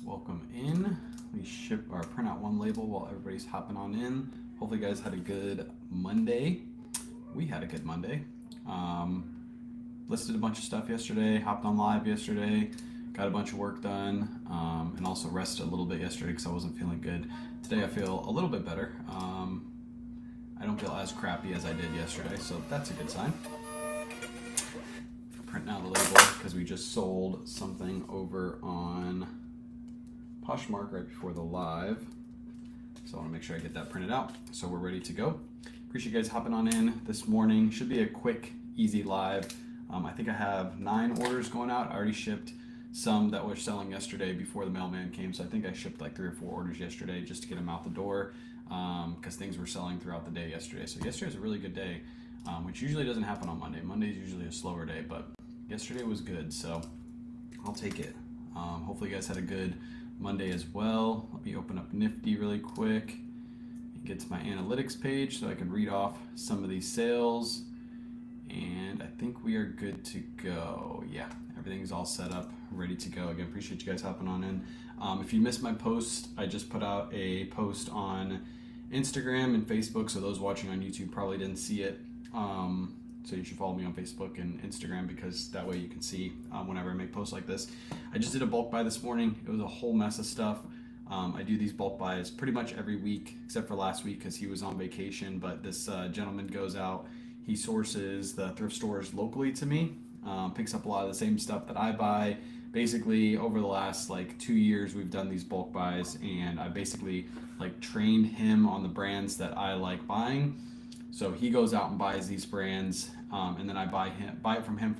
welcome in. We ship or print out one label while everybody's hopping on in. Hopefully you guys had a good Monday. We had a good Monday. Listed a bunch of stuff yesterday, hopped on live yesterday, got a bunch of work done, and also rested a little bit yesterday because I wasn't feeling good. Today I feel a little bit better. I don't feel as crappy as I did yesterday, so that's a good sign. Printing out the label because we just sold something over on Poshmark right before the live. So I want to make sure I get that printed out. So we're ready to go. Appreciate you guys hopping on in this morning. Should be a quick, easy live. I think I have 9 orders going out. I already shipped some that were selling yesterday before the mailman came. So I think I shipped like 3 or 4 orders yesterday just to get them out the door because things were selling throughout the day yesterday. So yesterday was a really good day, which usually doesn't happen on Monday. Monday is usually a slower day, but yesterday was good, so I'll take it. Hopefully you guys had a good Monday as well. Let me open up Nifty really quick and get to my analytics page so I can read off some of these sales. And I think we are good to go. Yeah, everything's all set up, ready to go. Again, appreciate you guys hopping on in. If you missed my post, I just put out a post on Instagram and Facebook, so those watching on YouTube probably didn't see it. So you should follow me on Facebook and Instagram because that way you can see whenever I make posts like this. I just did a bulk buy this morning. It was a whole mess of stuff. I do these bulk buys pretty much every week except for last week because he was on vacation, but this gentleman goes out. He sources the thrift stores locally to me, picks up a lot of the same stuff that I buy. Basically, over the last like 2 years, we've done these bulk buys, and I basically like trained him on the brands that I like buying. So he goes out and buys these brands, and then I buy it from him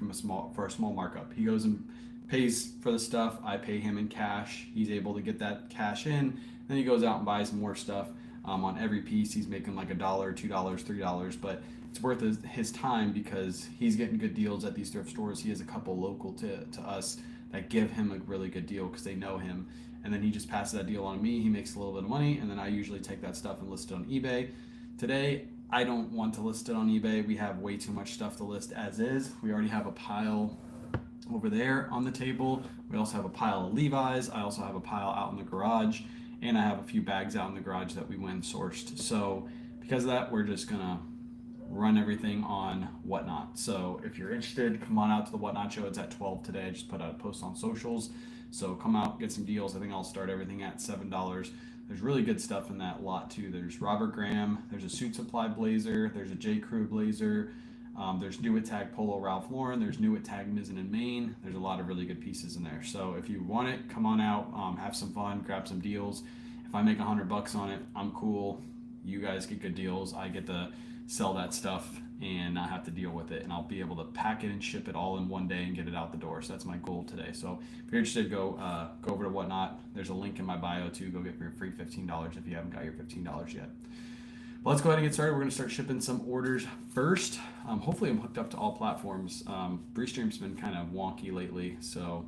for a small markup. He goes and pays for the stuff. I pay him in cash. He's able to get that cash in. Then he goes out and buys more stuff. On every piece, he's making like $1, $2, $3, but it's worth his time because he's getting good deals at these thrift stores. He has a couple local to us that give him a really good deal because they know him. And then he just passes that deal on to me. He makes a little bit of money, and then I usually take that stuff and list it on eBay. Today, I don't want to list it on eBay. We have way too much stuff to list as is. We already have a pile over there on the table. We also have a pile of Levi's. I also have a pile out in the garage, and I have a few bags out in the garage that we went and sourced. So because of that, we're just gonna run everything on Whatnot. So if you're interested, come on out to the Whatnot show. It's at 12 today. I just put out a post on socials. So come out, get some deals. I think I'll start everything at $7. There's really good stuff in that lot too. There's Robert Graham, there's a Suit Supply blazer, there's a J. Crew blazer, there's New At Tag Polo Ralph Lauren, there's New At Tag Mizzen and Maine. There's a lot of really good pieces in there. So if you want it, come on out, have some fun, grab some deals. If I make $100 on it, I'm cool. You guys get good deals. I get to sell that stuff and not have to deal with it, and I'll be able to pack it and ship it all in one day and get it out the door. So that's my goal today. So if you're interested, go over to Whatnot. There's a link in my bio too. Go get your free $15 if you haven't got your $15 yet. But let's go ahead and get started. We're going to start shipping some orders first. Hopefully I'm hooked up to all platforms. Restream's been kind of wonky lately, so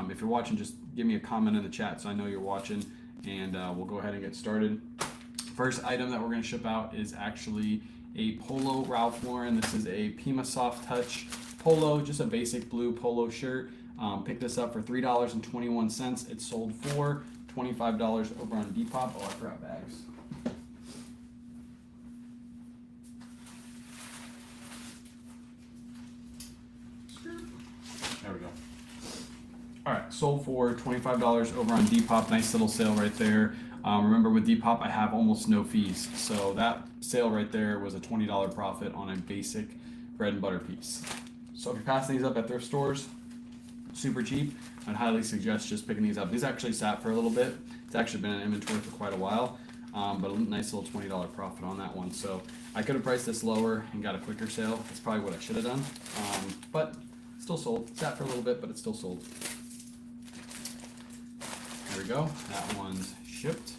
if you're watching, just give me a comment in the chat so I know you're watching, and we'll go ahead and get started. First item that we're going to ship out is actually a polo Ralph Lauren. This is a Pima Soft Touch polo, just a basic blue polo shirt. Picked this up for $3.21. It sold for $25 over on Depop. Oh, I forgot bags. There we go. All right, sold for $25 over on Depop. Nice little sale right there. Remember with Depop, I have almost no fees. So that sale right there was a $20 profit on a basic bread and butter piece. So if you're passing these up at thrift stores, super cheap, I'd highly suggest just picking these up. These actually sat for a little bit. It's actually been in inventory for quite a while, but a nice little $20 profit on that one. So I could have priced this lower and got a quicker sale. That's probably what I should have done, but still sold. Sat for a little bit, but it still sold. There we go. That one's shipped.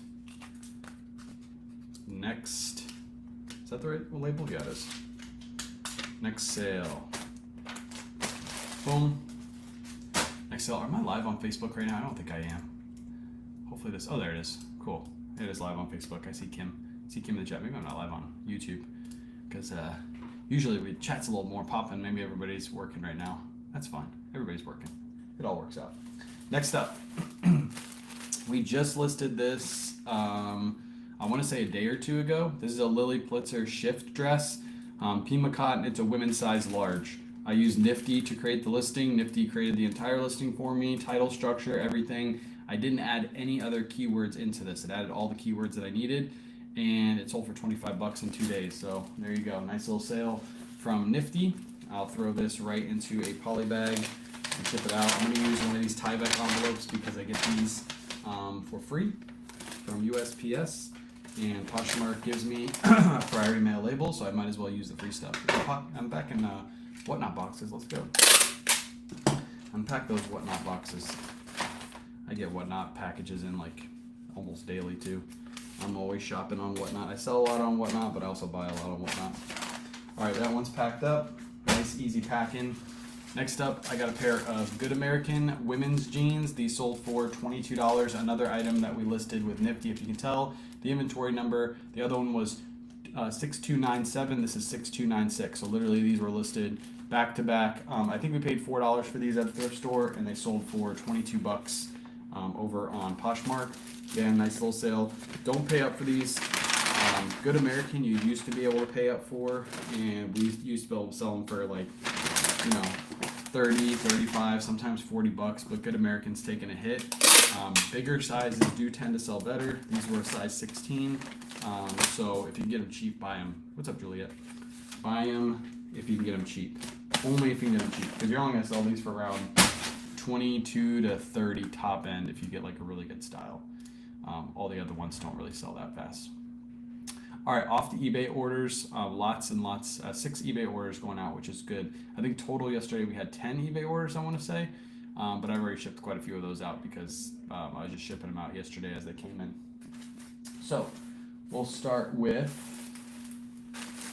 Next, is that the right label? Yeah, it is. Next sale. Boom. Next sale. Am I live on Facebook right now? I don't think I am. Hopefully this. Oh, there it is. Cool. It is live on Facebook. I see Kim. See Kim in the chat. Maybe I'm not live on YouTube because usually we chat's a little more popping. Maybe everybody's working right now. That's fine. Everybody's working. It all works out. Next up. We just listed this, I want to say a day or two ago. This is a Lily Plitzer shift dress. Pima cotton, it's a women's size large. I used Nifty to create the listing. Nifty created the entire listing for me, title, structure, everything. I didn't add any other keywords into this. It added all the keywords that I needed, and it sold for 25 bucks in 2 days. So there you go. Nice little sale from Nifty. I'll throw this right into a poly bag and ship it out. I'm going to use one of these Tyvek envelopes because I get these for free from USPS. And Poshmark gives me a priority mail label, so I might as well use the free stuff. I'm back in Whatnot boxes. Let's go. Unpack those Whatnot boxes. I get Whatnot packages in like almost daily too. I'm always shopping on Whatnot. I sell a lot on Whatnot, but I also buy a lot on Whatnot. All right, that one's packed up. Nice, easy packing. Next up, I got a pair of Good American women's jeans. These sold for $22. Another item that we listed with Nifty, if you can tell. The inventory number, the other one was 6297. This is 6296. So literally these were listed back to back. I think we paid $4 for these at the thrift store, and they sold for 22 bucks over on Poshmark. Again, nice little sale. Don't pay up for these. Good American, you used to be able to pay up for, and we used to be able to sell them for like, 30, 35, sometimes 40 bucks, but Good American's taking a hit. Bigger sizes do tend to sell better. These were a size 16, so if you can get them cheap, buy them. What's up, Juliet? Buy them if you can get them cheap. Only if you can get them cheap, because you're only going to sell these for around 22 to 30 top end if you get like a really good style. All the other ones don't really sell that fast. All right, off the eBay orders, lots and lots, 6 eBay orders going out, which is good. I think total yesterday we had 10 eBay orders, I want to say, but I've already shipped quite a few of those out because I was just shipping them out yesterday as they came in. So we'll start with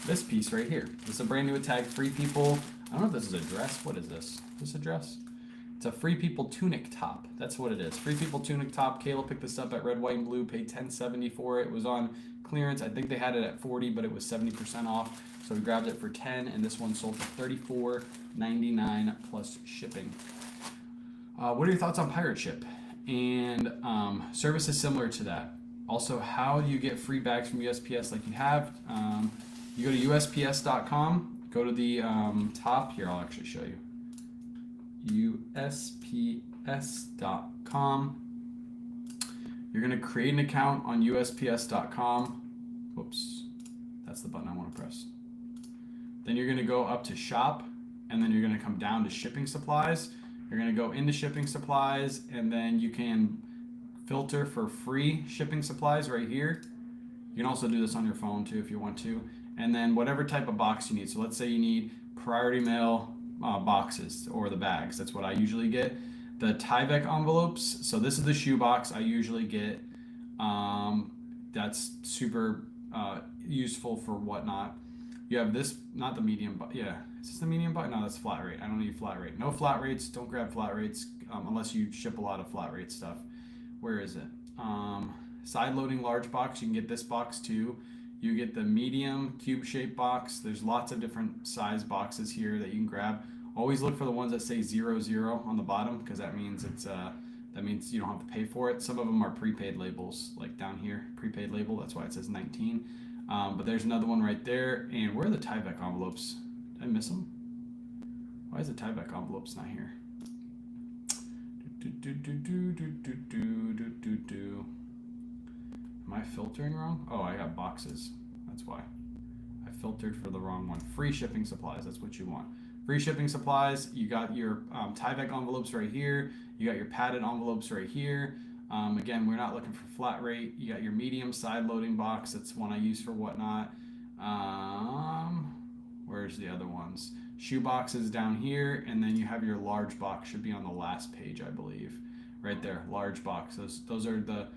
this piece right here. This is a brand new tag, Free People. I don't know if this is a dress. What is this? Is this a dress? It's a Free People tunic top. That's what it is. Free People tunic top. Kayla picked this up at Red, White, and Blue. Paid $10.70 for it. It was on clearance. I think they had it at 40, but it was 70% off. So we grabbed it for 10, and this one sold for $34.99 plus shipping. What are your thoughts on Pirate Ship? And service is similar to that. Also, how do you get free bags from USPS like you have? You go to USPS.com. Go to the top. Here, I'll actually show you. USPS.com. You're going to create an account on USPS.com. Whoops, that's the button I want to press. Then you're going to go up to shop, and then you're going to come down to shipping supplies. You're going to go into shipping supplies, and then you can filter for free shipping supplies right here. You can also do this on your phone too if you want to. And then whatever type of box you need. So let's say you need priority mail boxes or the bags. That's what I usually get. The Tyvek envelopes. So this is the shoe box I usually get. That's super useful for Whatnot. You have this, not the medium, but yeah, is this the medium box? No, that's flat rate. I don't need flat rate. No flat rates. Don't grab flat rates unless you ship a lot of flat rate stuff. Where is it? Side loading large box. You can get this box too. You get the medium cube shaped box. There's lots of different size boxes here that you can grab. Always look for the ones that say 00 on the bottom because that means it's that means you don't have to pay for it. Some of them are prepaid labels, like down here, prepaid label. That's why it says 19. But there's another one right there. And where are the Tyvek envelopes? Did I miss them? Why is the Tyvek envelopes not here? Am I filtering wrong? Oh, I got boxes. That's why. I filtered for the wrong one. Free shipping supplies. That's what you want. Free shipping supplies. You got your Tyvek envelopes right here. You got your padded envelopes right here. Again, we're not looking for flat rate. You got your medium side loading box. That's one I use for Whatnot. Where's the other ones? Shoe boxes down here, and then you have your large box. Should be on the last page, I believe. Right there, large box. Those are the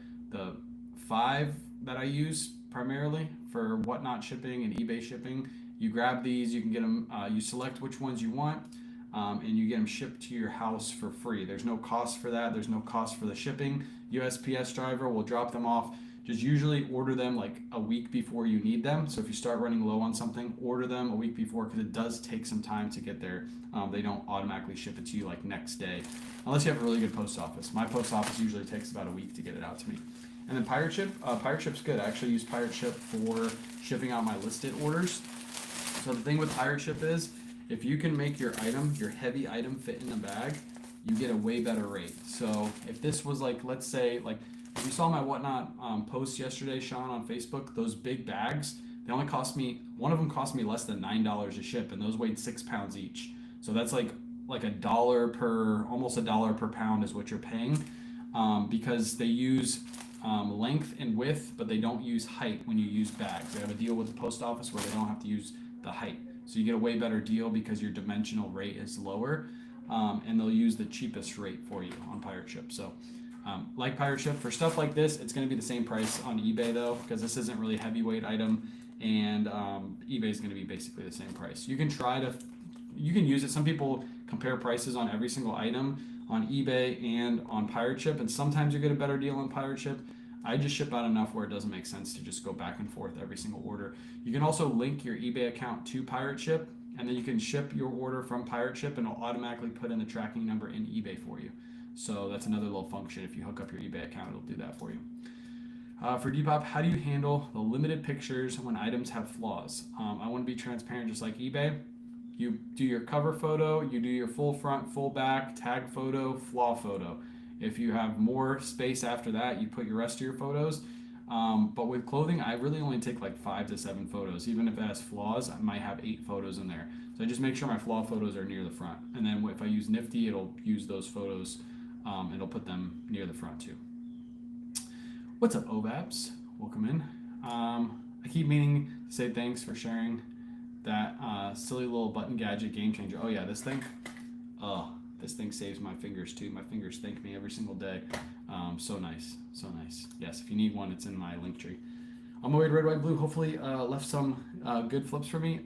5 that I use primarily for Whatnot shipping and eBay shipping. You grab these, you can get them, you select which ones you want, and you get them shipped to your house for free. There's no cost for that. There's no cost for the shipping. USPS driver will drop them off just usually order them like a week before you need them. So if you start running low on something, order them a week before, because it does take some time to get there. They don't automatically ship it to you like next day, unless you have a really good post office. My post office usually takes about a week to get it out to me. And then Pirate Ship, Pirate Ship's good. I actually use Pirate Ship for shipping out my listed orders. So the thing with Pirate Ship is, if you can make your item, your heavy item, fit in the bag, you get a way better rate. So if this was like, let's say, like if you saw my Whatnot post yesterday, Sean, on Facebook, those big bags, they only cost me, one of them cost me less than $9 to ship, and those weighed 6 pounds each. So that's like $1 per, almost $1 per pound is what you're paying, because they use length and width, but they don't use height when you use bags. They have a deal with the post office where they don't have to use the height. So you get a way better deal because your dimensional rate is lower, and they'll use the cheapest rate for you on Pirate Ship. So like Pirate Ship, for stuff like this, it's going to be the same price on eBay though, because this isn't really a heavyweight item, and eBay is going to be basically the same price. You can use it. Some people compare prices on every single item on eBay and on Pirate Ship, and sometimes you get a better deal on Pirate Ship. I just ship out enough where it doesn't make sense to just go back and forth every single order. You can also link your eBay account to Pirate Ship, and then you can ship your order from Pirate Ship, and it'll automatically put in the tracking number in eBay for you. So that's another little function. If you hook up your eBay account, it'll do that for you. For Depop, how do you handle the limited pictures when items have flaws? I want to be transparent, just like eBay. You do your cover photo, you do your full front, full back, tag photo, flaw photo. If you have more space after that, you put your rest of your photos. But with clothing, I really only take like 5 to 7 photos. Even if it has flaws, I might have 8 photos in there. So I just make sure my flaw photos are near the front. And then if I use Nifty, it'll use those photos. It'll put them near the front too. What's up, OVAPs? Welcome in. I keep meaning to say thanks for sharing that silly little button gadget game changer. Oh yeah, this thing. This thing saves my fingers too. My fingers thank me every single day. So nice, so nice. Yes, if you need one, it's in my link tree. On my way to Red, White, and Blue. Hopefully left some good flips for me.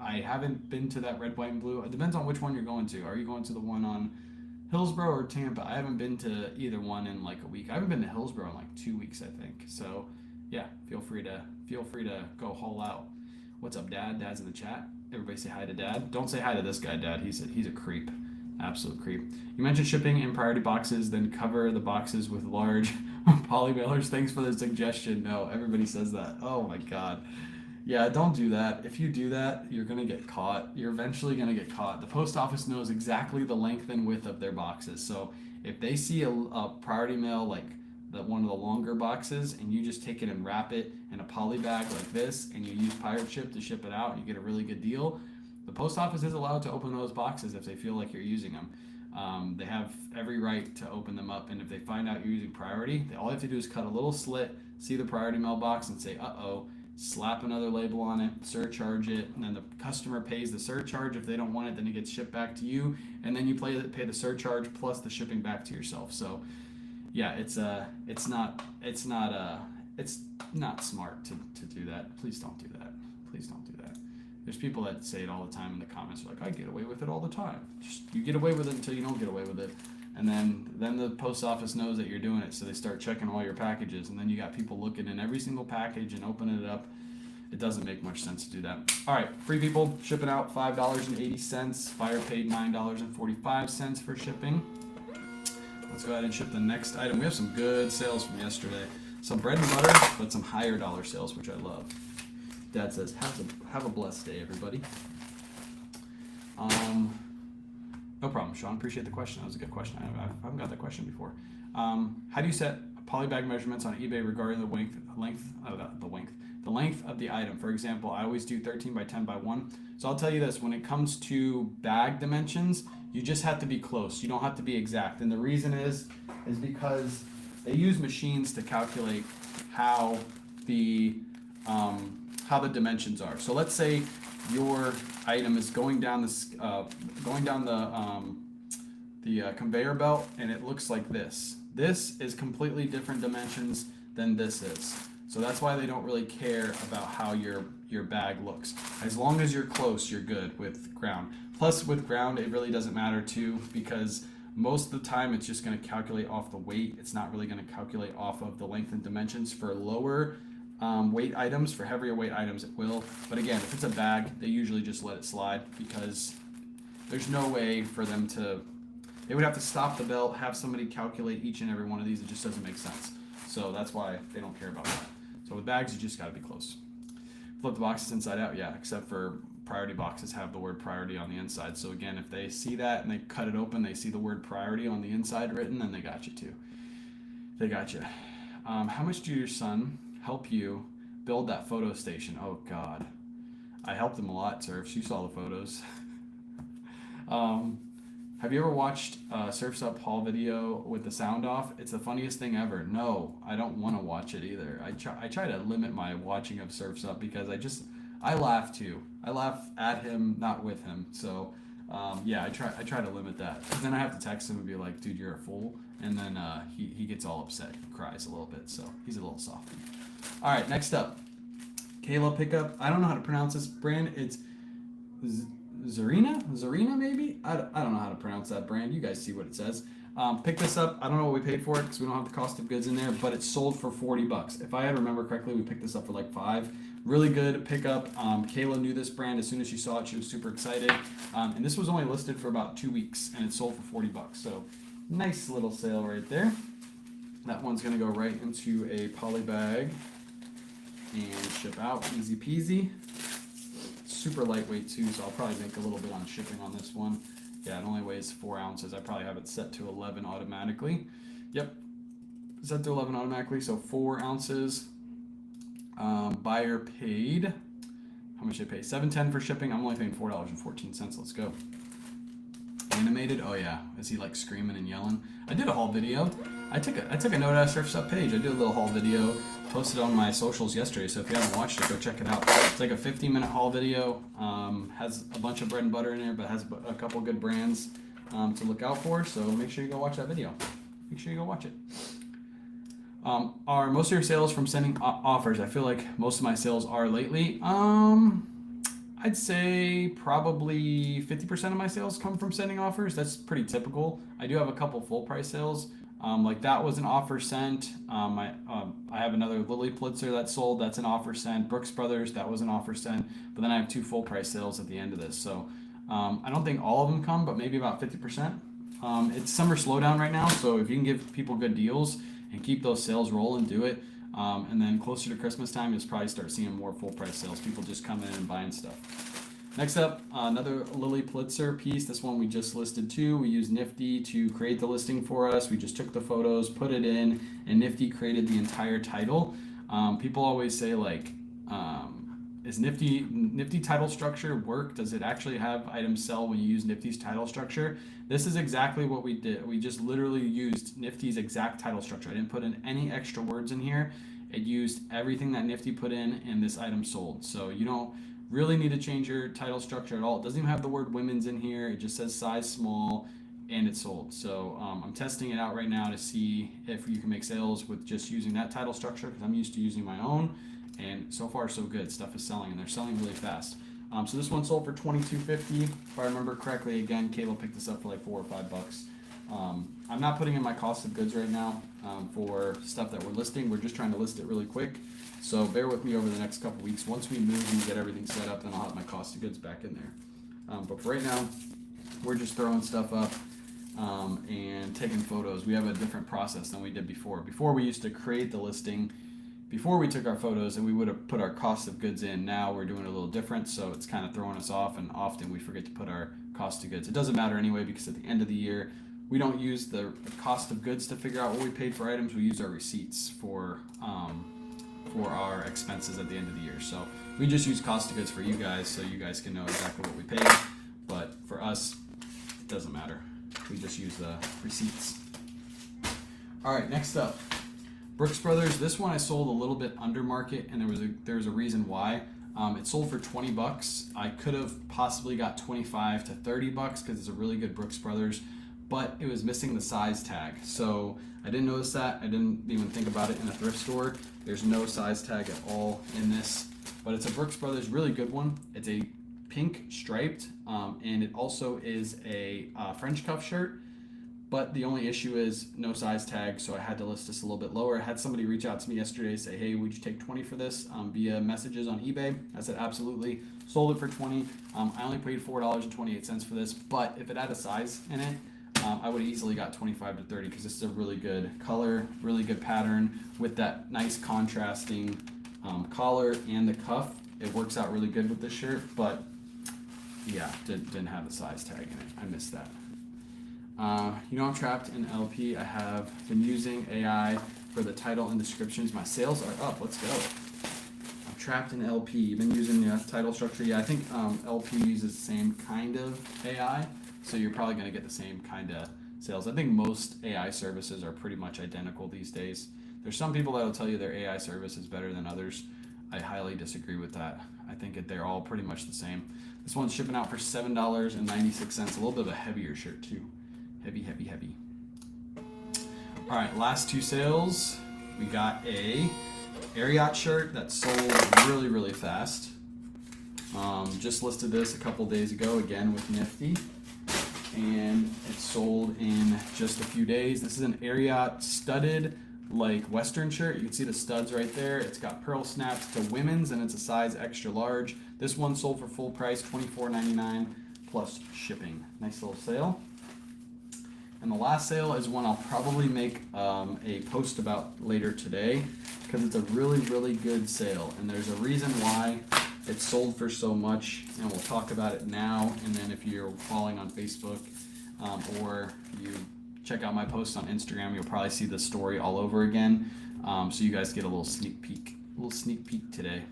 I haven't been to that Red, White, and Blue. It depends on which one you're going to. Are you going to the one on Hillsborough or Tampa? I haven't been to either one in like a week. I haven't been to Hillsborough in like 2 weeks, I think. So yeah, feel free to go haul out. What's up, Dad? Dad's in the chat. Everybody say hi to Dad. Don't say hi to this guy, Dad. He's a creep. Absolute creep. You mentioned shipping in priority boxes, then cover the boxes with large poly mailers. Thanks for the suggestion. No, everybody says that. Oh my God. Yeah, don't do that. If you do that, you're going to get caught. You're eventually going to get caught. The post office knows exactly the length and width of their boxes. So if they see a priority mail like one of the longer boxes, and you just take it and wrap it in a poly bag like this, and you use Pirate Ship to ship it out, you get a really good deal. The post office is allowed to open those boxes if they feel like you're using them. They have every right to open them up, and if they find out you're using priority, all they have to do is cut a little slit, see the priority mail box, and say, uh-oh, slap another label on it, surcharge it, and then the customer pays the surcharge. If they don't want it, then it gets shipped back to you, and then you pay the surcharge plus the shipping back to yourself. So yeah, it's not smart to do that. Please don't do that. Please don't do that. There's people that say it all the time in the comments. They're like, I get away with it all the time. Just you get away with it until you don't get away with it. And then the post office knows that you're doing it, so they start checking all your packages, and then you got people looking in every single package and opening it up. It doesn't make much sense to do that. All right, free people shipping out $5.80. Fire paid $9.45 for shipping. Let's go ahead and ship the next item. We have some good sales from yesterday. Some bread and butter, but some higher dollar sales, which I love. Dad says, have a blessed day, everybody. No problem, Sean. Appreciate the question. That was a good question. I haven't got that question before. How do you set polybag measurements on eBay regarding the length of the item? For example, I always do 13 by 10 by 1. So I'll tell you this, when it comes to bag dimensions, you just have to be close. You don't have to be exact. And the reason is because they use machines to calculate how the dimensions are. So let's say your item is going down the conveyor belt, and it looks like this. This is completely different dimensions than this is. So that's why they don't really care about how your bag looks. As long as you're close, you're good with ground. Plus with ground, it really doesn't matter too, because Most of the time it's just going to calculate off the weight. It's not really going to calculate off of the length and dimensions. For lower weight items, for heavier weight items it will. But again, if it's a bag, they usually just let it slide because there's no way for them to, they would have to stop the belt, have somebody calculate each and every one of these. It just doesn't make sense. So that's why they don't care about that. So with bags, you just got to be close. Flip the boxes inside out, yeah, except for priority boxes have the word priority on the inside. So again, if they see that and they cut it open, they see the word priority on the inside written, then they got you too. They got you. How much did your son help you build that photo station? Oh God, I helped him a lot, Surfs. You saw the photos. Have you ever watched Surf's Up haul video with the sound off? It's the funniest thing ever. No, I don't want to watch it either. I try to limit my watching of Surf's Up because I laugh too. I laugh at him, not with him. So yeah, I try to limit that. Then I have to text him and be like, dude, you're a fool. And then he gets all upset, cries a little bit. So he's a little soft. All right, next up, Kayla pickup. I don't know how to pronounce this brand. It's Zarina maybe? I don't know how to pronounce that brand. You guys see what it says. Pick this up. I don't know what we paid for it because we don't have the cost of goods in there, but it's sold for $40. If I had remember correctly, we picked this up for like $5. Really good pickup. Kayla knew this brand. As soon as she saw it, she was super excited. And this was only listed for about 2 weeks, and it sold for $40. So nice little sale right there. That one's going to go right into a poly bag and ship out. Easy peasy. Super lightweight too, so I'll probably make a little bit on shipping on this one. Yeah, it only weighs 4 ounces. I probably have it set to 11 automatically. Yep, set to 11 automatically, so 4 ounces. Buyer paid, how much did they pay? $7.10 for shipping. I'm only paying $4.14. Let's go. Animated, oh yeah, is he like screaming and yelling? I did a haul video. I took a note out of Surf's Up page. I did a little haul video, posted on my socials yesterday, so if you haven't watched it, go check it out. It's like a 15-minute haul video. Has a bunch of bread and butter in there, but has a couple good brands to look out for, so make sure you go watch that video. Make sure you go watch it. Are most of your sales from sending offers? I feel like most of my sales are lately. I'd say probably 50% of my sales come from sending offers. That's pretty typical. I do have a couple full price sales. Like that was an offer sent. I have another Lily Pulitzer that sold. That's an offer sent. Brooks Brothers, that was an offer sent. But then I have 2 full price sales at the end of this. So I don't think all of them come, but maybe about 50%. It's summer slowdown right now, so if you can give people good deals and keep those sales rolling, do it. And then closer to Christmas time, you'll probably start seeing more full price sales. People just coming in and buying stuff. Next up, another Lily Pulitzer piece. This one we just listed too. We used Nifty to create the listing for us. We just took the photos, put it in, and Nifty created the entire title. People always say like, is Nifty title structure work? Does it actually have items sell when you use Nifty's title structure? This is exactly what we did. We just literally used Nifty's exact title structure. I didn't put in any extra words in here. It used everything that Nifty put in, and this item sold. So you don't really need to change your title structure at all. It doesn't even have the word women's in here. It just says size small, and it sold. So I'm testing it out right now to see if you can make sales with just using that title structure, because I'm used to using my own. And so far so good. Stuff is selling, and they're selling really fast. So this one sold for $22.50. If I remember correctly, again, Kayla picked this up for like $4 or $5. I'm not putting in my cost of goods right now for stuff that we're listing. We're just trying to list it really quick. So bear with me over the next couple weeks. Once we move and get everything set up, then I'll have my cost of goods back in there. But for right now, we're just throwing stuff up and taking photos. We have a different process than we did before. Before we used to create the listing before we took our photos, and we would have put our cost of goods in. Now we're doing it a little different, so it's kind of throwing us off, and often we forget to put our cost of goods. It doesn't matter anyway, because at the end of the year, we don't use the cost of goods to figure out what we paid for items. We use our receipts for our expenses at the end of the year. So we just use cost of goods for you guys, so you guys can know exactly what we paid. But for us, it doesn't matter. We just use the receipts. All right, next up. Brooks Brothers, this one I sold a little bit under market, and there was a reason why. It sold for $20. I could have possibly got $25 to $30 because it's a really good Brooks Brothers, but it was missing the size tag. So I didn't notice that. I didn't even think about it in a thrift store. There's no size tag at all in this, but it's a Brooks Brothers, really good one. It's a pink striped, and it also is a French cuff shirt. But the only issue is no size tag, so I had to list this a little bit lower. I had somebody reach out to me yesterday, say, hey, would you take 20 for this via messages on eBay? I said, absolutely. Sold it for 20. I only paid $4.28 for this, but if it had a size in it, I would have easily got 25 to 30 because this is a really good color, really good pattern with that nice contrasting collar and the cuff. It works out really good with this shirt, but yeah, didn't have the size tag in it. I missed that. I'm trapped in LP. I have been using AI for the title and descriptions. My sales are up. Let's go. I'm trapped in LP. You've been using the title structure. Yeah, I think LP uses the same kind of AI, so you're probably going to get the same kind of sales. I think most AI services are pretty much identical these days. There's some people that will tell you their AI service is better than others. I highly disagree with that. I think they're all pretty much the same. This one's shipping out for $7.96. A little bit of a heavier shirt too. Heavy. All right, last two sales. We got a Ariat shirt that sold really fast. Just listed this a couple days ago again with Nifty, and it sold in just a few days. This is an Ariat studded like Western shirt. You can see the studs right there. It's got pearl snaps to women's, and it's a size extra large. This one sold for full price, $24.99 plus shipping. Nice little sale. And the last sale is one I'll probably make a post about later today because it's a really good sale. And there's a reason why it's sold for so much, and we'll talk about it now. And then if you're following on Facebook or you check out my posts on Instagram, you'll probably see the story all over again. So you guys get a little sneak peek today.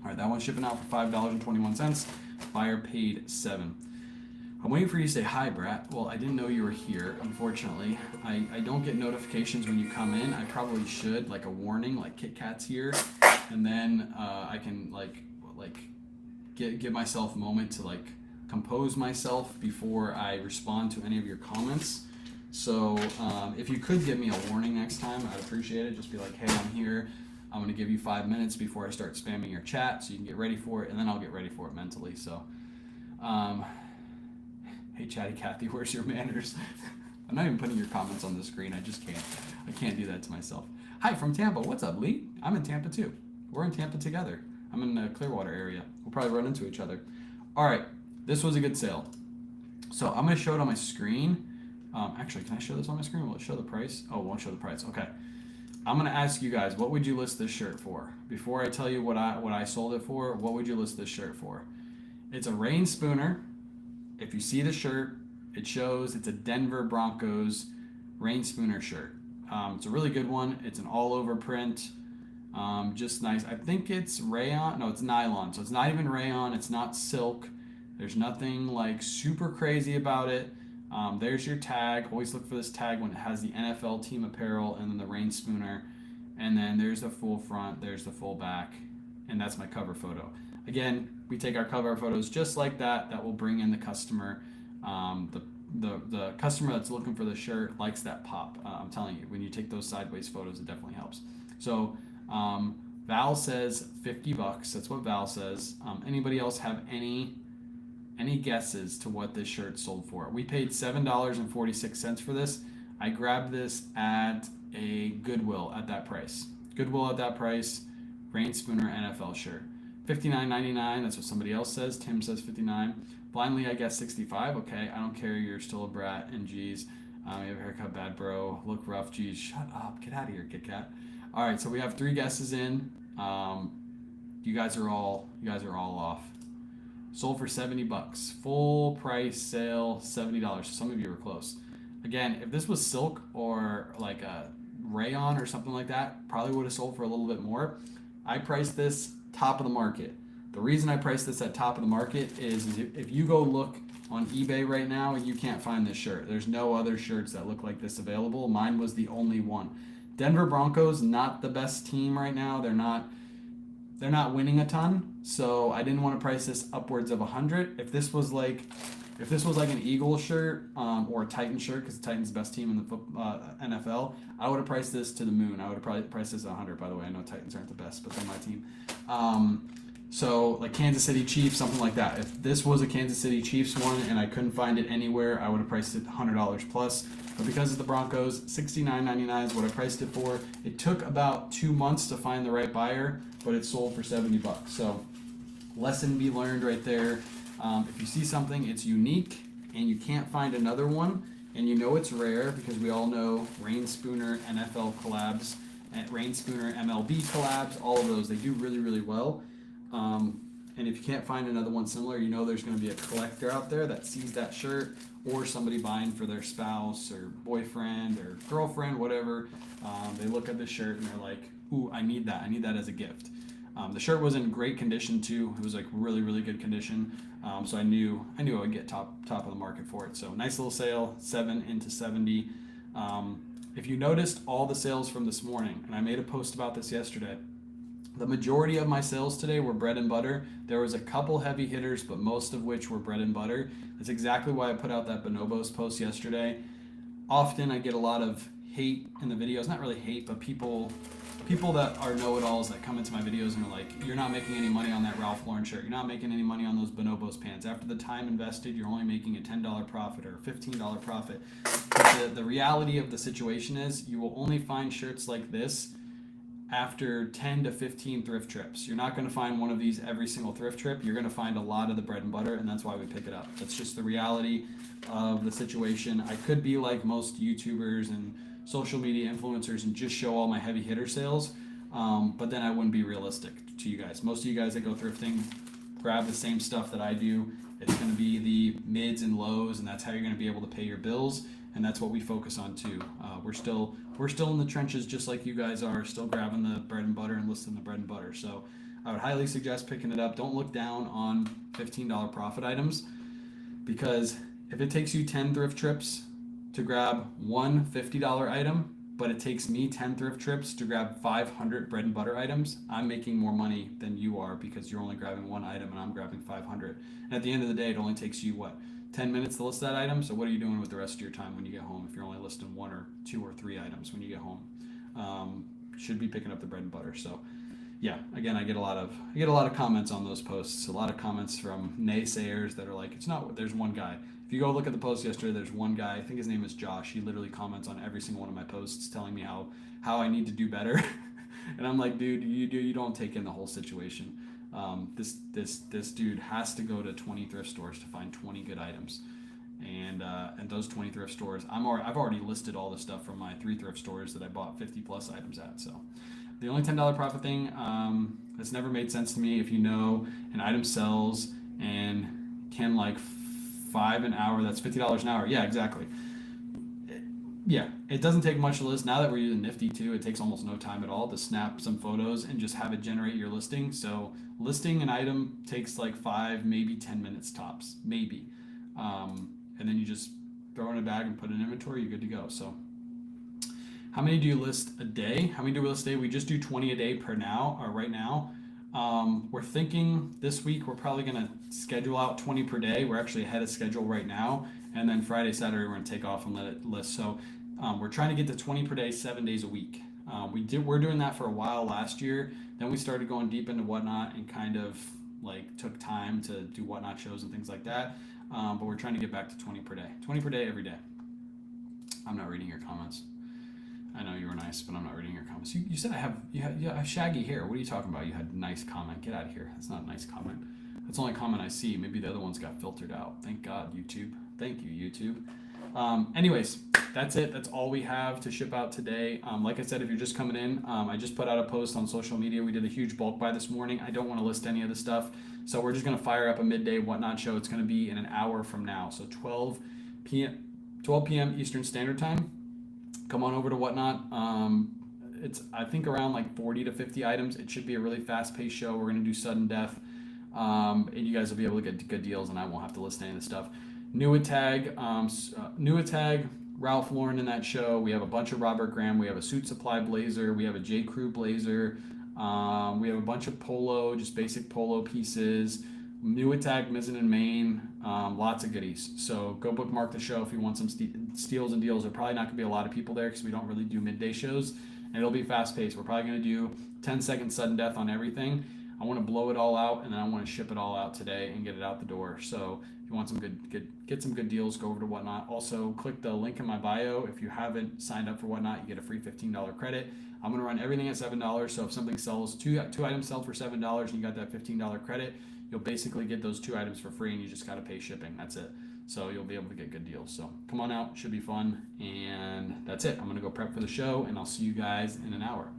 All right, that one's shipping out for $5.21. Buyer paid $7. I'm waiting for you to say hi, Brat. Well, I didn't know you were here, unfortunately. I don't get notifications when you come in. I probably should, like a warning, like Kit Kat's here, and then I can give myself a moment to compose myself before I respond to any of your comments. So if you could give me a warning next time, I'd appreciate it. Just be like, hey, I'm here. I'm gonna give you 5 minutes before I start spamming your chat, so you can get ready for it, and then I'll get ready for it mentally. So. Hey, Chatty Cathy, where's your manners? I'm not even putting your comments on the screen. I just can't. I can't do that to myself. Hi from Tampa. What's up, Lee? I'm in Tampa too. We're in Tampa together. I'm in the Clearwater area. We'll probably run into each other. All right, this was a good sale. So I'm going to show it on my screen. Actually, can I show this on my screen? Will it show the price? Oh, it won't show the price. Okay. I'm going to ask you guys, what would you list this shirt for? Before I tell you what I sold it for, what would you list this shirt for? It's a Rain Spooner. If you see the shirt, it shows it's a Denver Broncos Rain Spooner shirt. It's a really good one. It's an all-over print. Just nice. I think it's rayon. No, it's nylon. So it's not even rayon. It's not silk. There's nothing super crazy about it. There's your tag. Always look for this tag when it has the NFL team apparel and then the Rain Spooner. And then there's the full front. There's the full back. And that's my cover photo. Again, we take our cover photos just like that. That will bring in the customer. The customer that's looking for the shirt likes that pop. I'm telling you, when you take those sideways photos, it definitely helps. So Val says $50. That's what Val says. Anybody else have any guesses to what this shirt sold for? We paid $7.46 for this. I grabbed this at a Goodwill at that price. Goodwill at that price. Rain Spooner NFL shirt. $59.99, that's what somebody else says. Tim says $59. Blindly, I guess $65. Okay, I don't care. You're still a brat. And geez, you have a haircut, bad bro. Look rough. Geez, shut up. Get out of here, Kit Kat. All right, so we have 3 guesses in. You guys are all off. Sold for $70. Full price sale, $70. Some of you were close. Again, if this was silk or like a rayon or something like that, probably would have sold for a little bit more. I priced this top of the market. The reason I priced this at top of the market is if you go look on eBay right now, you can't find this shirt. There's no other shirts that look like this available. Mine was the only one. Denver Broncos, not the best team right now. They're not winning a ton, so I didn't want to price this upwards of $100. If this was like an Eagles shirt or a Titans shirt, because the Titans the best team in the NFL, I would have priced this to the moon. I would have probably priced this at $100. By the way, I know Titans aren't the best, but they're my team. So like Kansas City Chiefs, something like that. If this was a Kansas City Chiefs one and I couldn't find it anywhere, I would have priced it $100 plus. But because of the Broncos, $69.99 is what I priced it for. It took about 2 months to find the right buyer, but it sold for $70. So lesson be learned right there. If you see something, it's unique and you can't find another one, and you know it's rare because we all know Rain Spooner NFL collabs, and Rain Spooner MLB collabs, all of those, they do really, really well. And if you can't find another one similar, you know there's going to be a collector out there that sees that shirt, or somebody buying for their spouse or boyfriend or girlfriend, whatever. They look at the shirt and they're like, ooh, I need that. I need that as a gift. The shirt was in great condition too. It was like really, really good condition. So I knew I would get top of the market for it. So nice little sale, 7 into 70. If you noticed all the sales from this morning, and I made a post about this yesterday, the majority of my sales today were bread and butter. There was a couple heavy hitters, but most of which were bread and butter. That's exactly why I put out that Bonobos post yesterday. Often I get a lot of hate in the videos, not really hate, but people that are know-it-alls that come into my videos and are like, you're not making any money on that Ralph Lauren shirt. You're not making any money on those Bonobos pants. After the time invested, you're only making a $10 profit or $15 profit. But the reality of the situation is you will only find shirts like this after 10 to 15 thrift trips. You're not going to find one of these every single thrift trip. You're going to find a lot of the bread and butter, and that's why we pick it up. That's just the reality of the situation. I could be like most YouTubers and social media influencers and just show all my heavy hitter sales, but then I wouldn't be realistic to you guys. Most of you guys that go thrifting grab the same stuff that I do. It's going to be the mids and lows, and that's how you're going to be able to pay your bills, and that's what we focus on too. We're still in the trenches just like you guys are, still grabbing the bread and butter and listing the bread and butter. So I would highly suggest picking it up. Don't look down on $15 profit items, because if it takes you 10 thrift trips to grab one $50 item, but it takes me 10 thrift trips to grab 500 bread and butter items, I'm making more money than you are because you're only grabbing one item and I'm grabbing 500. And at the end of the day, it only takes you, 10 minutes to list that item? So what are you doing with the rest of your time when you get home if you're only listing 1 or 2 or 3 items when you get home? Should be picking up the bread and butter. So yeah, again, I get a lot of comments on those posts, a lot of comments from naysayers that are like, it's not, there's one guy. If you go look at the post yesterday, there's one guy, I think his name is Josh. He literally comments on every single one of my posts telling me how I need to do better. And I'm like, dude, you don't take in the whole situation. This dude has to go to 20 thrift stores to find 20 good items. And those 20 thrift stores, I've already listed all the stuff from my 3 thrift stores that I bought 50 plus items at. So the only $10 profit thing, that's never made sense to me. If you know an item sells and can like $5 an hour, that's $50 an hour. Yeah, exactly. It doesn't take much to list. Now that we're using Nifty too, it takes almost no time at all to snap some photos and just have it generate your listing. So listing an item takes like 5, maybe 10 minutes tops, maybe. And then you just throw it in a bag and put it in inventory, you're good to go. So how many do you list a day? How many do we list a day? We just do 20 a day right now. We're thinking this week we're probably going to schedule out 20 per day. We're actually ahead of schedule right now. And then Friday, Saturday, we're going to take off and let it list. So we're trying to get to 20 per day, 7 days a week. We're doing that for a while last year. Then we started going deep into Whatnot and kind of like took time to do Whatnot shows and things like that. But we're trying to get back to 20 per day. 20 per day every day. I'm not reading your comments. I know you were nice, but I'm not reading your comments. You said you have shaggy hair. What are you talking about? You had a nice comment. Get out of here. That's not a nice comment. That's the only comment I see. Maybe the other ones got filtered out. Thank God, YouTube. Thank you, YouTube. Anyways, that's it. That's all we have to ship out today. Like I said, if you're just coming in, I just put out a post on social media. We did a huge bulk buy this morning. I don't want to list any of the stuff. So we're just going to fire up a midday Whatnot show. It's going to be in an hour from now. So 12 p.m. Eastern Standard Time. Come on over to Whatnot. It's, I think, around like 40 to 50 items. It should be a really fast-paced show. We're going to do sudden death. And you guys will be able to get good deals, and I won't have to list any of the stuff. Newitag, Ralph Lauren in that show. We have a bunch of Robert Graham. We have a Suit Supply blazer. We have a J. Crew blazer. We have a bunch of polo, just basic polo pieces. Newitag, Mizzen and Main. Lots of goodies. So go bookmark the show if you want some steals and deals. There are probably not going to be a lot of people there because we don't really do midday shows. And it'll be fast-paced. We're probably going to do 10-second sudden death on everything. I want to blow it all out, and then I want to ship it all out today and get it out the door. So if you want some get some good deals, go over to Whatnot. Also, click the link in my bio. If you haven't signed up for Whatnot, you get a free $15 credit. I'm going to run everything at $7. So if something sells, two items sell for $7 and you got that $15 credit, you'll basically get those 2 items for free, and you just got to pay shipping. That's it. So you'll be able to get good deals. So come on out, should be fun. And that's it. I'm going to go prep for the show, and I'll see you guys in an hour.